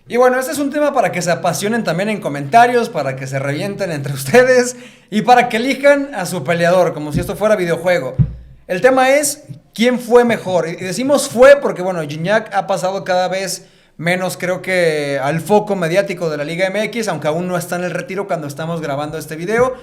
Y bueno, este es un tema para que se apasionen también en comentarios, para que se revienten entre ustedes y para que elijan a su peleador, como si esto fuera videojuego. El tema es quién fue mejor. Y decimos fue porque, bueno, Gignac ha pasado cada vez menos, creo que, al foco mediático de la Liga MX, aunque aún no está en el retiro cuando estamos grabando este video.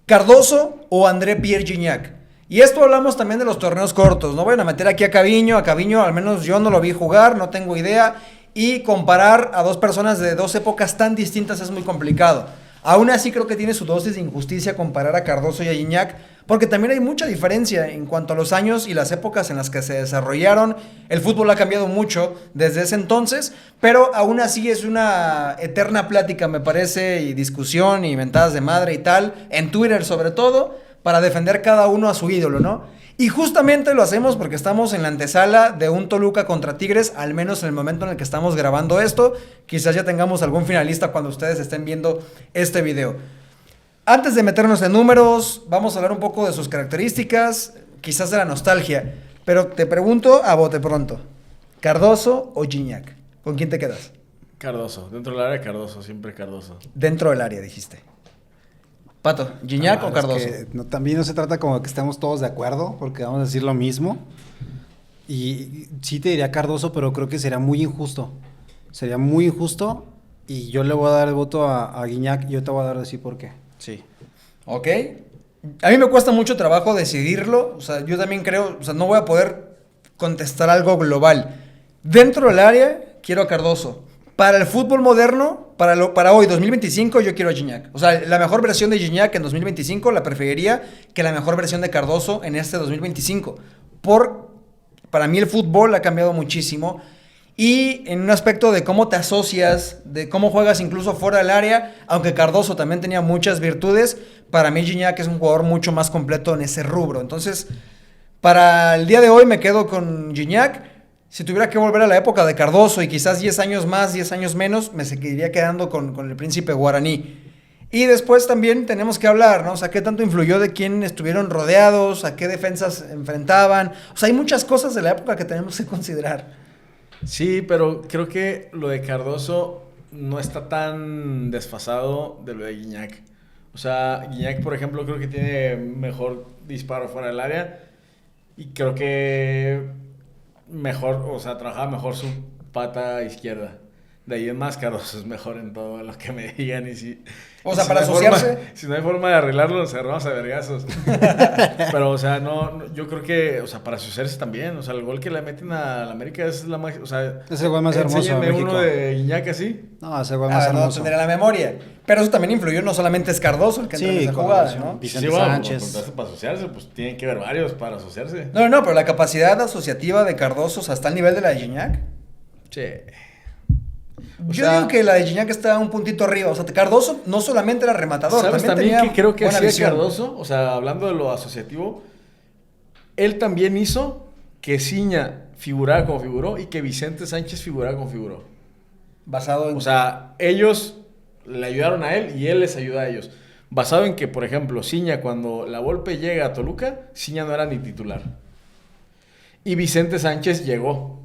Cardoso o André Pierre Gignac. Y esto hablamos también de los torneos cortos. No vayan a meter aquí a Caviño. A Caviño al menos yo no lo vi jugar, no tengo idea. Y comparar a dos personas de dos épocas tan distintas es muy complicado. Aún así creo que tiene su dosis de injusticia comparar a Cardoso y a Gignac, porque también hay mucha diferencia en cuanto a los años y las épocas en las que se desarrollaron. El fútbol ha cambiado mucho desde ese entonces, pero aún así es una eterna plática, me parece, y discusión y mentadas de madre y tal, en Twitter sobre todo, para defender cada uno a su ídolo, ¿no? Y justamente lo hacemos porque estamos en la antesala de un Toluca contra Tigres, al menos en el momento en el que estamos grabando esto. Quizás ya tengamos algún finalista cuando ustedes estén viendo este video. Antes de meternos en números, vamos a hablar un poco de sus características, quizás de la nostalgia. Pero te pregunto a bote pronto, ¿Cardoso o Gignac? ¿Con quién te quedas? Cardoso, dentro del área Cardoso, siempre Cardoso. Dentro del área, dijiste. Pato, ¿Gignac o Cardoso? Es que también no se trata como que estemos todos de acuerdo, porque vamos a decir lo mismo. Y sí te diría Cardoso, pero creo que sería muy injusto. Sería muy injusto y yo le voy a dar el voto a Gignac y yo te voy a dar a decir por qué. Sí. Ok. A mí me cuesta mucho trabajo decidirlo. O sea, yo también creo, o sea, no voy a poder contestar algo global. Dentro del área, quiero a Cardoso. Para el fútbol moderno, para hoy, 2025, yo quiero a Gignac. O sea, la mejor versión de Gignac en 2025 la preferiría que la mejor versión de Cardoso en este 2025. Para mí el fútbol ha cambiado muchísimo. Y en un aspecto de cómo te asocias, de cómo juegas incluso fuera del área, aunque Cardoso también tenía muchas virtudes, para mí Gignac es un jugador mucho más completo en ese rubro. Entonces, para el día de hoy me quedo con Gignac. Si tuviera que volver a la época de Cardoso y quizás 10 años más, 10 años menos, me seguiría quedando con el príncipe guaraní. Y después también tenemos que hablar, ¿no? O sea, qué tanto influyó de quién estuvieron rodeados, a qué defensas enfrentaban. O sea, hay muchas cosas de la época que tenemos que considerar. Sí, pero creo que lo de Cardoso no está tan desfasado de lo de Gignac. O sea, Gignac, por ejemplo, creo que tiene mejor disparo fuera del área y creo que mejor, o sea, trabajaba mejor su pata izquierda. De ahí en más, Cardoso es mejor en todo lo que me digan y si... O sea, si para no hay asociarse... si no hay forma de arreglarlo, nos agarramos a vergazos. Pero, o sea, yo creo que, o sea, para asociarse también, o sea, el gol que le meten a la América es la más, o sea... Es el gol más hermoso de enséñenme México. uno de Gignac así. No, es el gol más no hermoso. tendré la memoria. Pero eso también influyó, no solamente es Cardoso el que entra en esa jugada, ¿no? Vicente Sí, bueno, Sánchez. contarse para asociarse, pues tienen que haber varios para asociarse. No, pero la capacidad asociativa de Cardoso, o sea, está al nivel de la de Gignac. Sí. Yo digo que la de Gignac está un puntito arriba. O sea, Cardoso no solamente era rematador, ¿Sabes también también tenía que creo que buena hacía visión. Cardoso? O sea, hablando de lo asociativo, él también hizo que Ciña figurara como figuró y que Vicente Sánchez figurara como figuró. Basado en... O sea, ellos le ayudaron a él y él les ayudó a ellos. Basado en que, por ejemplo, Ciña, cuando la Volpe llega a Toluca, Ciña no era ni titular. Y Vicente Sánchez llegó.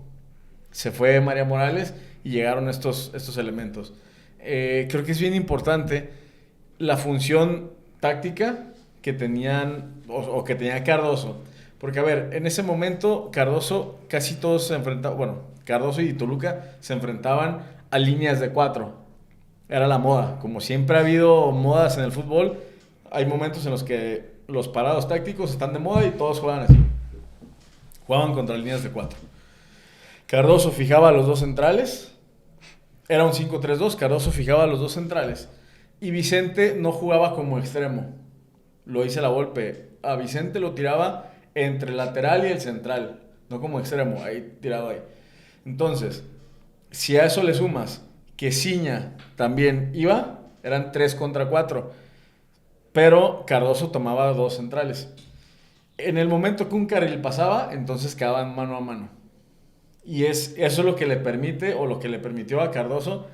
Se fue María Morales y llegaron estos elementos. Creo que es bien importante la función táctica que tenían o que tenía Cardoso. Porque, a ver, en ese momento Cardoso casi todos se enfrentaban, bueno, Cardoso y Toluca se enfrentaban a líneas de 4. Era la moda. Como siempre ha habido modas en el fútbol, hay momentos en los que los parados tácticos están de moda y todos juegan así. Jugaban contra líneas de 4. Cardoso fijaba a los dos centrales. Era un 5-3-2. Cardoso fijaba a los dos centrales. Y Vicente no jugaba como extremo. Lo hice la Volpe. A Vicente lo tiraba entre el lateral y el central. No como extremo. Ahí tirado ahí. Entonces, si a eso le sumas que Ciña también iba, eran 3 contra 4. Pero Cardoso tomaba dos centrales. En el momento que un carril pasaba, entonces quedaban mano a mano. Y eso es lo que le permite, o lo que le permitió a Cardoso,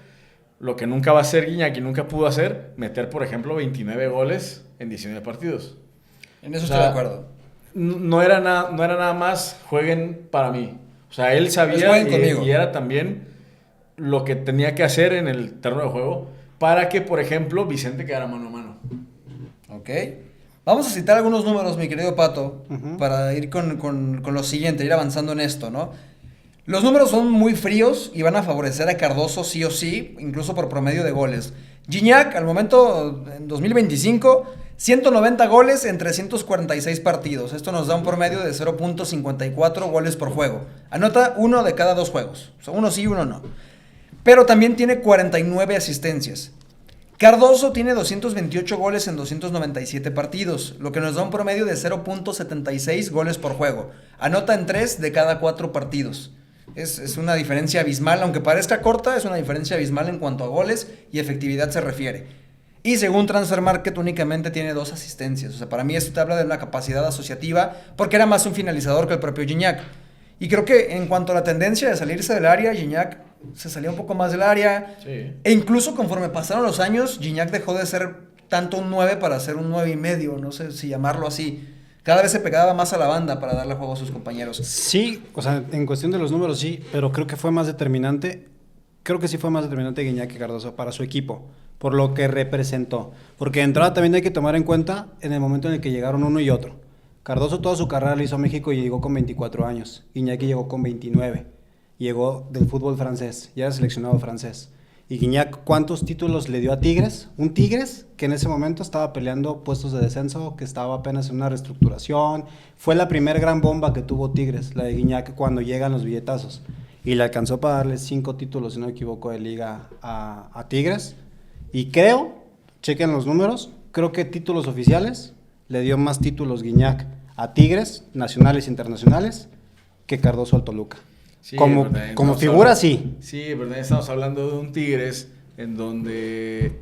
lo que nunca va a hacer Gignac y nunca pudo hacer, meter, por ejemplo, 29 goles en 19 partidos. En eso estoy de acuerdo. No era nada más jueguen para mí. O sea, él sabía Pues jueguen conmigo. y era también lo que tenía que hacer en el terreno de juego para que, por ejemplo, Vicente quedara mano a mano. Ok. Vamos a citar algunos números, mi querido Pato, Ujú. para ir con lo siguiente, ir avanzando en esto, ¿no? Los números son muy fríos y van a favorecer a Cardoso sí o sí, incluso por promedio de goles. Gignac, al momento, en 2025, 190 goles en 346 partidos. Esto nos da un promedio de 0.54 goles por juego. Anota uno de cada 2 juegos. O sea, uno sí, uno no. Pero también tiene 49 asistencias. Cardoso tiene 228 goles en 297 partidos, lo que nos da un promedio de 0.76 goles por juego. Anota en 3 de cada 4 partidos. Es una diferencia abismal, aunque parezca corta, es una diferencia abismal en cuanto a goles y efectividad se refiere. Y según Transfer Market únicamente tiene 2 asistencias. O sea, para mí esto te habla de una capacidad asociativa, porque era más un finalizador que el propio Gignac. Y creo que en cuanto a la tendencia de salirse del área, Gignac se salía un poco más del área. Sí. E incluso conforme pasaron los años, Gignac dejó de ser tanto un 9 para ser un 9.5, no sé si llamarlo así. Cada vez se pegaba más a la banda para darle juego a sus compañeros. Sí, o sea, en cuestión de los números sí, pero creo que fue más determinante. Creo que sí fue más determinante Gignac que Cardoso para su equipo, por lo que representó. Porque de entrada también hay que tomar en cuenta en el momento en el que llegaron uno y otro. Cardoso toda su carrera la hizo a México y llegó con 24 años. Gignac llegó con 29. Llegó del fútbol francés, ya era seleccionado francés. Y Gignac, ¿cuántos títulos le dio a Tigres? Un Tigres que en ese momento estaba peleando puestos de descenso, que estaba apenas en una reestructuración. Fue la primera gran bomba que tuvo Tigres, la de Gignac, cuando llegan los billetazos. Y le alcanzó para darle 5 títulos, si no me equivoco, de liga a Tigres. Y creo, chequen los números, creo que títulos oficiales le dio más títulos Gignac a Tigres, nacionales e internacionales, que Cardoso al Toluca. Sí, como verdad, como estamos figura, hablando- sí. Sí, verdad, estamos hablando de un Tigres en donde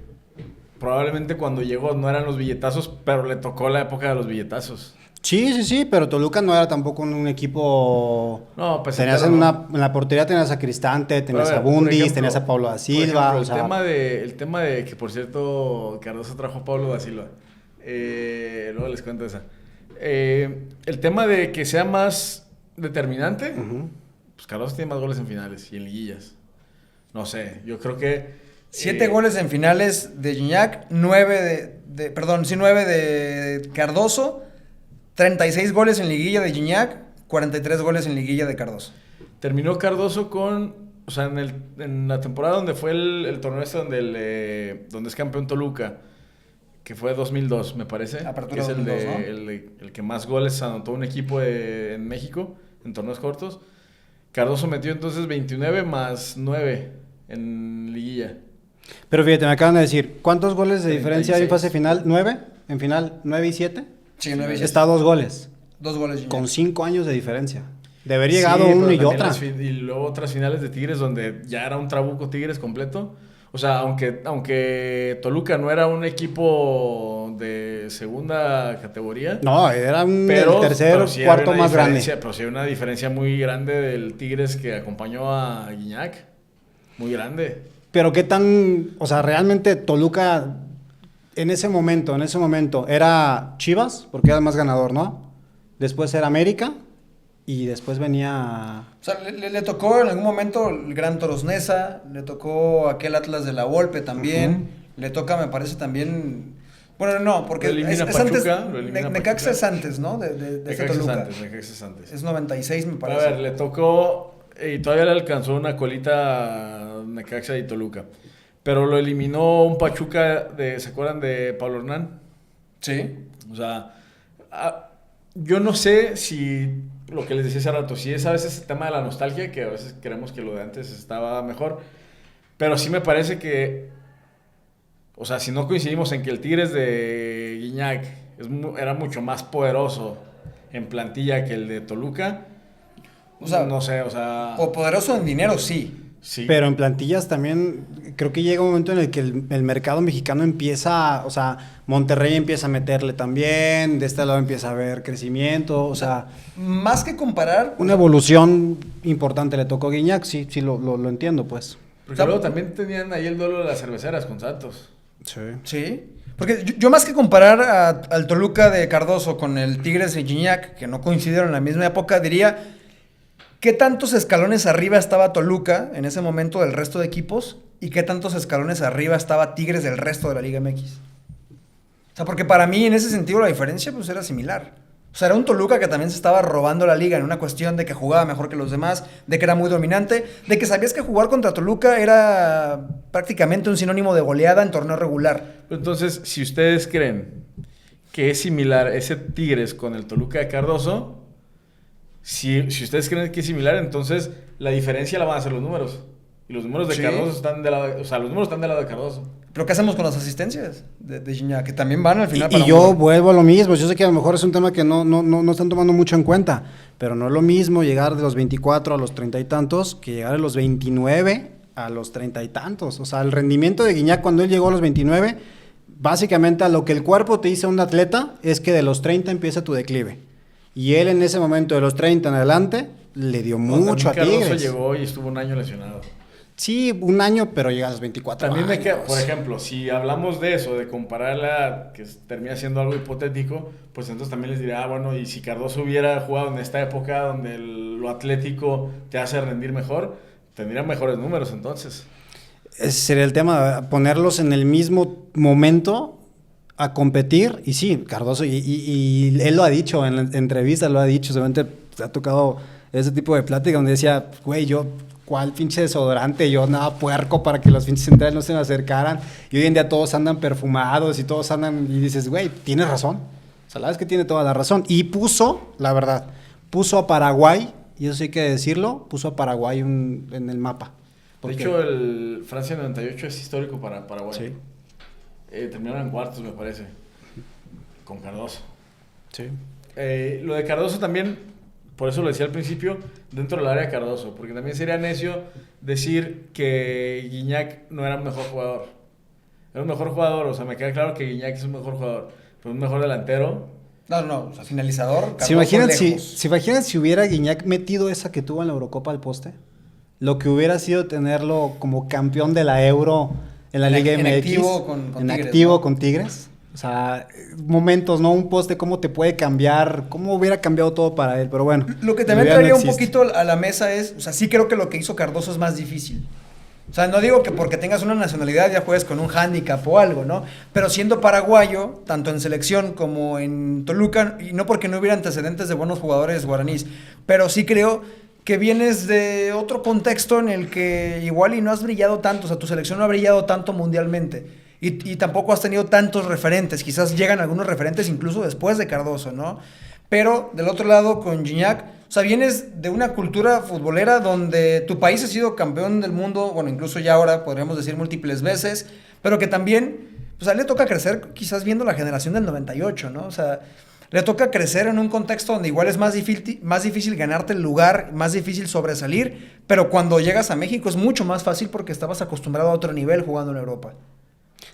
probablemente cuando llegó no eran los billetazos, pero le tocó la época de los billetazos. Sí, pero Toluca no era tampoco un equipo... No, pues Tenías en la portería tenías a Cristante, tenías a Bundis, tenías a Pablo da Silva. El tema de que, por cierto, Cardoso trajo a Pablo da Silva. Luego les cuento esa. El tema de que sea más determinante, Ujú. pues Cardoso tiene más goles en finales y en liguillas. No sé, yo creo que... 7 goles en finales de Gignac, 9 9 de Cardoso, 36 goles en liguilla de Gignac, 43 goles en liguilla de Cardoso. Terminó Cardoso con... O sea, en la temporada donde fue el torneo este donde es campeón Toluca, que fue 2002, me parece. Apertura que es 2002, ¿no? el que más goles anotó un equipo en México, en torneos cortos. Cardoso metió entonces 29 más 9 en liguilla. Pero fíjate, me acaban de decir, ¿cuántos goles de diferencia hay en 36. fase final? ¿9? ¿En final 9 y 7? Sí, 9 y Está a 2 goles, 2 goles Gignac. con 5 años de diferencia. De haber llegado Sí, uno pero y también otra. y luego otras finales de Tigres donde ya era un trabuco Tigres completo. O sea, aunque Toluca no era un equipo de segunda categoría, No, era el pero tercer, sí había cuarto una más grande. Pero sí hay una diferencia muy grande del Tigres que acompañó a Gignac. Muy grande. Pero qué tan, o sea, realmente Toluca en ese momento era Chivas, porque era el más ganador, ¿no? Después era América y después venía... O sea, le tocó en algún momento el Gran Toros Neza, le tocó aquel Atlas de la Volpe también, le toca, me parece, también... Bueno, no, porque Lo elimina es antes... Pachuca, lo elimina Necaxa Pachuca. es antes, ¿no? De este Necaxa es Toluca. antes, Necaxa es antes. Es 96, me Pero parece. a ver, le tocó y todavía le alcanzó una colita a Necaxa y Toluca. Pero lo eliminó un Pachuca ¿se acuerdan de Pablo Hernán? Sí. O sea, yo no sé si lo que les decía hace rato, si es a veces el tema de la nostalgia, que a veces creemos que lo de antes estaba mejor, pero sí me parece que, o sea, si no coincidimos en que el Tigres de Gignac era mucho más poderoso en plantilla que el de Toluca, O sea, no sé, o sea... O poderoso en dinero, sí. Sí. Pero en plantillas también creo que llega un momento en el que el mercado mexicano empieza, o sea, Monterrey empieza a meterle también, de este lado empieza a haber crecimiento, o sea, Más que comparar... una evolución importante le tocó a Gignac, sí, lo entiendo, pues. Porque luego también tenían ahí el duelo de las cerveceras con Santos. Sí. Sí. Porque yo más que comparar al Toluca de Cardoso con el Tigres de Gignac, que no coincidieron en la misma época, diría... ¿qué tantos escalones arriba estaba Toluca en ese momento del resto de equipos? ¿Y qué tantos escalones arriba estaba Tigres del resto de la Liga MX? O sea, porque para mí en ese sentido la diferencia pues era similar. O sea, era un Toluca que también se estaba robando la liga en una cuestión de que jugaba mejor que los demás, de que era muy dominante, de que sabías que jugar contra Toluca era prácticamente un sinónimo de goleada en torneo regular. Entonces, si ustedes creen que es similar ese Tigres con el Toluca de Cardoso, si ustedes creen que es similar, entonces la diferencia la van a hacer los números. Y los números de Cardoso están del lado, los números están del lado de Cardoso. ¿Pero qué hacemos con las asistencias de Gignac? Que también van al final Y yo vuelvo a lo mismo. Yo sé que a lo mejor es un tema que no están tomando mucho en cuenta, pero no es lo mismo llegar de los 24 a los 30 y tantos que llegar de los 29 a los 30 y tantos. O sea, el rendimiento de Gignac cuando él llegó a los 29, básicamente a lo que el cuerpo te dice un atleta es que de los 30 empieza tu declive. Y él en ese momento de los 30 en adelante le dio mucho a Tigres. Cardoso llegó y estuvo un año lesionado. Sí, un año, pero llega a los 24 También años. me queda, por ejemplo, si hablamos de eso, de compararla, que termina siendo algo hipotético, pues entonces también les diré, bueno, y si Cardoso hubiera jugado en esta época donde lo atlético te hace rendir mejor, tendría mejores números entonces. Ese sería el tema, ponerlos en el mismo momento a competir. Y sí, Cardoso, y él lo ha dicho, en la entrevista lo ha dicho, seguramente ha tocado ese tipo de plática donde decía, güey, ¿cuál pinche desodorante? Yo nada puerco para que los pinches centrales no se me acercaran. Y hoy en día todos andan perfumados y todos andan... Y dices, güey, tienes razón. O sea, la verdad es que tiene toda la razón. Y puso, la verdad, puso a Paraguay, y eso sí hay que decirlo, puso a Paraguay en el mapa. De hecho, el Francia 98 es histórico para Paraguay. Sí. Terminaron en cuartos, me parece, con Cardoso. Sí. Lo de Cardoso también... Por eso lo decía al principio, dentro del área de Cardoso, porque también sería necio decir que Gignac no era un mejor jugador. Era un mejor jugador, o sea, me queda claro que Gignac es un mejor jugador, pero un mejor delantero. No, o sea, finalizador. ¿Se imaginan si hubiera Gignac metido esa que tuvo en la Eurocopa al poste? Lo que hubiera sido tenerlo como campeón de la Euro en la Liga MX. En activo con Tigres. O sea, momentos, ¿no? Un poste, cómo te puede cambiar, cómo hubiera cambiado todo para él, pero bueno. Lo que también traería un poquito a la mesa es, o sea, sí creo que lo que hizo Cardoso es más difícil. O sea, no digo que porque tengas una nacionalidad ya juegues con un hándicap o algo, ¿no? Pero siendo paraguayo, tanto en selección como en Toluca, y no porque no hubiera antecedentes de buenos jugadores guaraníes, pero sí creo que vienes de otro contexto en el que igual y no has brillado tanto, o sea, tu selección no ha brillado tanto mundialmente. Y tampoco has tenido tantos referentes. Quizás llegan algunos referentes incluso después de Cardoso, ¿no? Pero del otro lado, con Gignac, o sea, vienes de una cultura futbolera donde tu país ha sido campeón del mundo, bueno, incluso ya ahora podríamos decir múltiples veces, pero que también, pues a él le toca crecer quizás viendo la generación del 98, ¿no? O sea, le toca crecer en un contexto donde igual es más difícil ganarte el lugar, más difícil sobresalir, pero cuando llegas a México es mucho más fácil porque estabas acostumbrado a otro nivel jugando en Europa.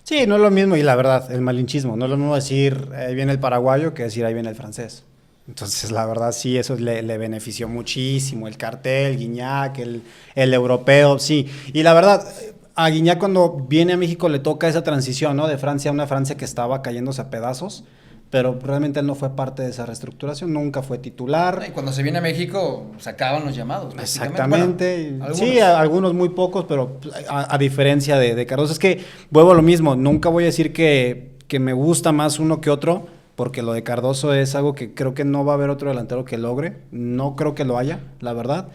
Sí, no es lo mismo, y la verdad, el malinchismo, no es lo mismo decir ahí viene el paraguayo que decir ahí viene el francés. Entonces, la verdad, sí, eso le benefició muchísimo, el cartel, Gignac, el europeo, sí. Y la verdad, a Gignac cuando viene a México le toca esa transición, ¿no? De Francia a una Francia que estaba cayéndose a pedazos, pero realmente él no fue parte de esa reestructuración, nunca fue titular. Y cuando se viene a México, se acaban los llamados. Exactamente. Bueno, sí, algunos muy pocos, pero a diferencia de Cardoso, es que vuelvo a lo mismo, nunca voy a decir que me gusta más uno que otro, porque lo de Cardoso es algo que creo que no va a haber otro delantero que logre, no creo que lo haya, la verdad,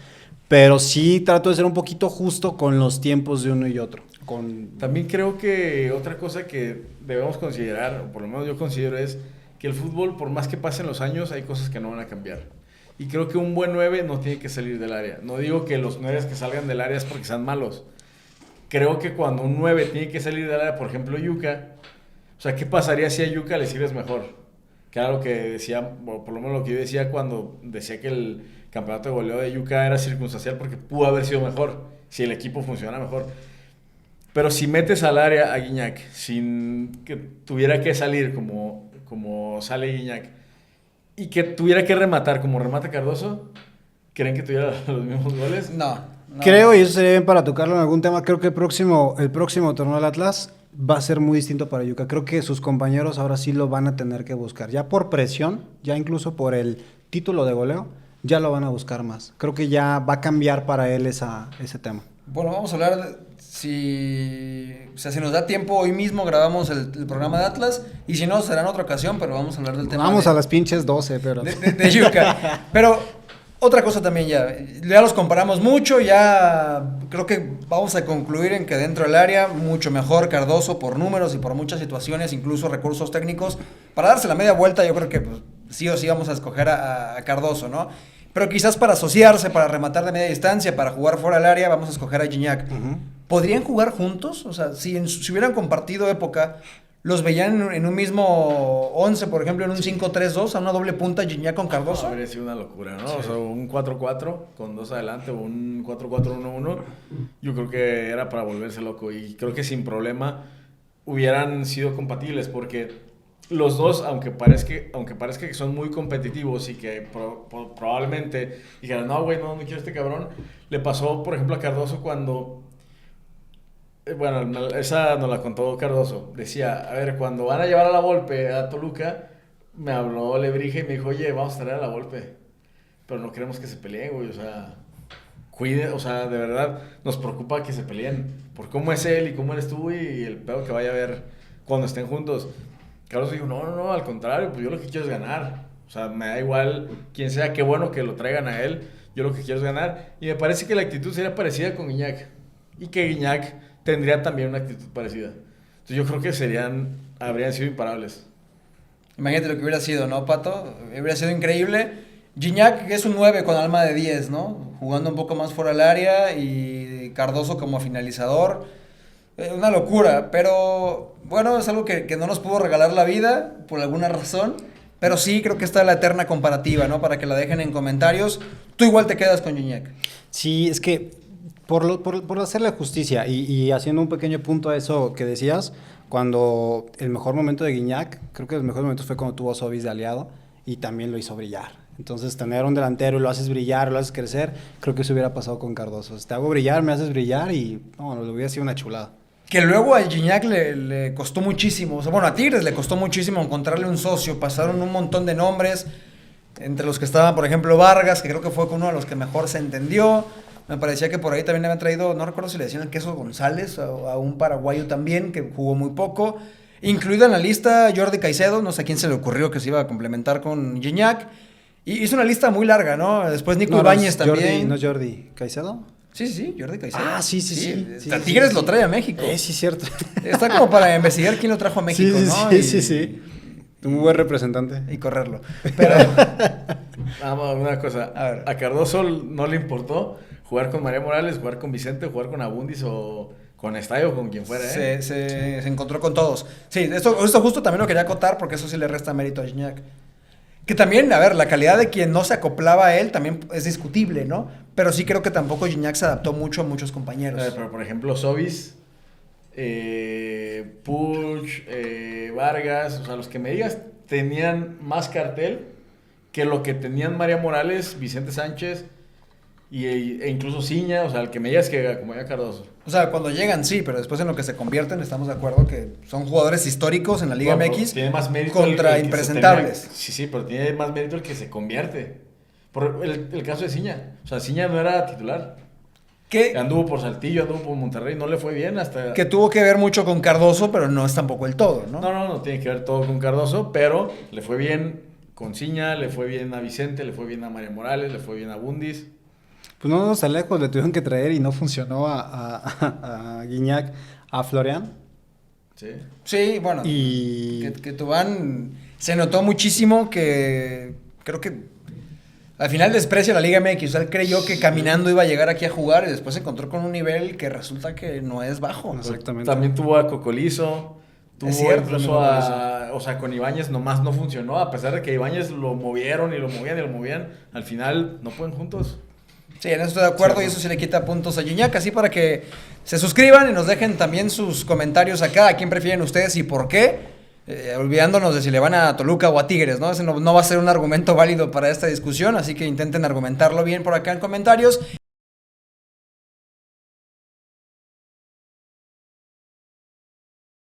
pero sí trato de ser un poquito justo con los tiempos de uno y otro. También creo que otra cosa que debemos considerar, o por lo menos yo considero, es que el fútbol, por más que pasen los años, hay cosas que no van a cambiar. Y creo que un buen 9 no tiene que salir del área. No digo que los 9 que salgan del área es porque sean malos. Creo que cuando un 9 tiene que salir del área, por ejemplo, Yuka, o sea, ¿qué pasaría si a Yuka le sirves mejor? Que era lo que decía, o por lo menos lo que yo decía cuando decía que el campeonato de goleo de Yuka era circunstancial porque pudo haber sido mejor, si el equipo funciona mejor. Pero si metes al área a Gignac sin que tuviera que salir como sale Gignac y que tuviera que rematar como remata Cardoso, ¿creen que tuviera los mismos goles? No. Creo, y eso sería bien para tocarlo en algún tema, creo que el próximo torneo del Atlas va a ser muy distinto para Yuka. Creo que sus compañeros ahora sí lo van a tener que buscar. Ya por presión, ya incluso por el título de goleo, ya lo van a buscar más. Creo que ya va a cambiar para él ese tema. Bueno, vamos a hablar si nos da tiempo hoy mismo grabamos el programa de Atlas y si no será en otra ocasión, pero vamos a hablar del tema. Vamos a las pinches 12, pero... de Yuka. Pero otra cosa también ya los comparamos mucho, ya creo que vamos a concluir en que dentro del área mucho mejor Cardoso por números y por muchas situaciones, incluso recursos técnicos. Para darse la media vuelta yo creo que pues, sí o sí vamos a escoger a Cardoso, ¿no? Pero quizás para asociarse, para rematar de media distancia, para jugar fuera del área, vamos a escoger a Gignac. ¿Podrían jugar juntos? O sea, si hubieran compartido época, ¿los veían en un mismo 11, por ejemplo, en un 5-3-2, a una doble punta Gignac con Cardoso? Habría sido una locura, ¿no? Sí. O sea, un 4-4 con 2 adelante o un 4-4-1-1, yo creo que era para volverse loco. Y creo que sin problema hubieran sido compatibles porque... Los dos, aunque parezca que son muy competitivos y que probablemente dijeran, no, güey, no quiero este cabrón, le pasó, por ejemplo, a Cardoso cuando... Bueno, esa nos la contó Cardoso. Decía, a ver, cuando van a llevar a la Volpe a Toluca, me habló Lebrija y me dijo, oye, vamos a traer a la Volpe, pero no queremos que se peleen, güey, o sea... Cuide, o sea, de verdad, nos preocupa que se peleen por cómo es él y cómo eres tú y el pedo que vaya a haber cuando estén juntos. Carlos dijo, no, al contrario, pues yo lo que quiero es ganar. O sea, me da igual quién sea, qué bueno que lo traigan a él. Yo lo que quiero es ganar. Y me parece que la actitud sería parecida con Gignac. Y que Gignac tendría también una actitud parecida. Entonces yo creo que habrían sido imparables. Imagínate lo que hubiera sido, ¿no, Pato? Hubiera sido increíble. Gignac es un 9 con alma de 10, ¿no? Jugando un poco más fuera del área y Cardoso como finalizador. Una locura, pero bueno, es algo que no nos pudo regalar la vida por alguna razón, pero sí creo que está la eterna comparativa, ¿no? Para que la dejen en comentarios. Tú igual te quedas con Gignac. Sí, es que por hacerle justicia y haciendo un pequeño punto a eso que decías, cuando el mejor momento de Gignac, creo que el mejor momento fue cuando tuvo a Sobis de aliado y también lo hizo brillar. Entonces, tener un delantero y lo haces brillar, lo haces crecer, creo que eso hubiera pasado con Cardoso. Si te hago brillar, me haces brillar y no, lo hubiera sido una chulada. Que luego a Gignac le costó muchísimo, o sea, bueno, a Tigres le costó muchísimo encontrarle un socio, pasaron un montón de nombres, entre los que estaban, por ejemplo, Vargas, que creo que fue uno de los que mejor se entendió, me parecía que por ahí también le habían traído, no recuerdo si le decían el Queso González, a un paraguayo también, que jugó muy poco, incluido en la lista Jordi Caicedo, no sé a quién se le ocurrió que se iba a complementar con Gignac, y hizo una lista muy larga, ¿no? Después Nico Ibáñez también. ¿No es Jordi Caicedo? Sí, Jordi Caicedo. Ah, sí. Tigres lo trae a México. Sí, cierto. Está como para investigar quién lo trajo a México, ¿no? Sí. Un buen representante. Y correrlo. Pero... Vamos, una cosa. A Cardoso no le importó jugar con María Morales, jugar con Vicente, jugar con Abundis o con Estadio, con quien fuera, ¿eh? Se encontró con todos. Sí, esto justo también lo quería acotar porque eso sí le resta mérito a Gignac. Que también, a ver, la calidad de quien no se acoplaba a él también es discutible, ¿no? Pero sí creo que tampoco Gignac se adaptó mucho a muchos compañeros. Pero, por ejemplo, Sobis, Puch, Vargas, o sea, los que me digas tenían más cartel que lo que tenían María Morales, Vicente Sánchez e incluso Ciña, o sea, el que me digas que como ya Cardoso. O sea, cuando llegan sí, pero después en lo que se convierten estamos de acuerdo que son jugadores históricos en la Liga MX tiene más mérito contra el impresentables. Sí, pero tiene más mérito el que se convierte. Por el caso de Ciña. O sea, Ciña no era titular. Que anduvo por Saltillo, anduvo por Monterrey, no le fue bien hasta... Que tuvo que ver mucho con Cardoso, pero no es tampoco el todo, ¿no? No tiene que ver todo con Cardoso, pero le fue bien con Ciña, le fue bien a Vicente, le fue bien a María Morales, le fue bien a Bundis. Pues no nos lejos, le tuvieron que traer y no funcionó a Gignac, a Florian. Sí, bueno, que Tubán se notó muchísimo que creo que al final desprecia la Liga MX. O sea, él creyó que caminando iba a llegar aquí a jugar y después se encontró con un nivel que resulta que no es bajo. Exactamente. También tuvo a Cocolizo. Tuvo incluso o sea, con Ibáñez nomás no funcionó. A pesar de que Ibáñez lo movieron y lo movían, al final no pueden juntos. Sí, en eso estoy de acuerdo y eso sí le quita puntos a Gignac. Así para que se suscriban y nos dejen también sus comentarios acá. ¿A quién prefieren ustedes y por qué? Olvidándonos de si le van a Toluca o a Tigres, ¿no? Ese no va a ser un argumento válido para esta discusión, así que intenten argumentarlo bien por acá en comentarios.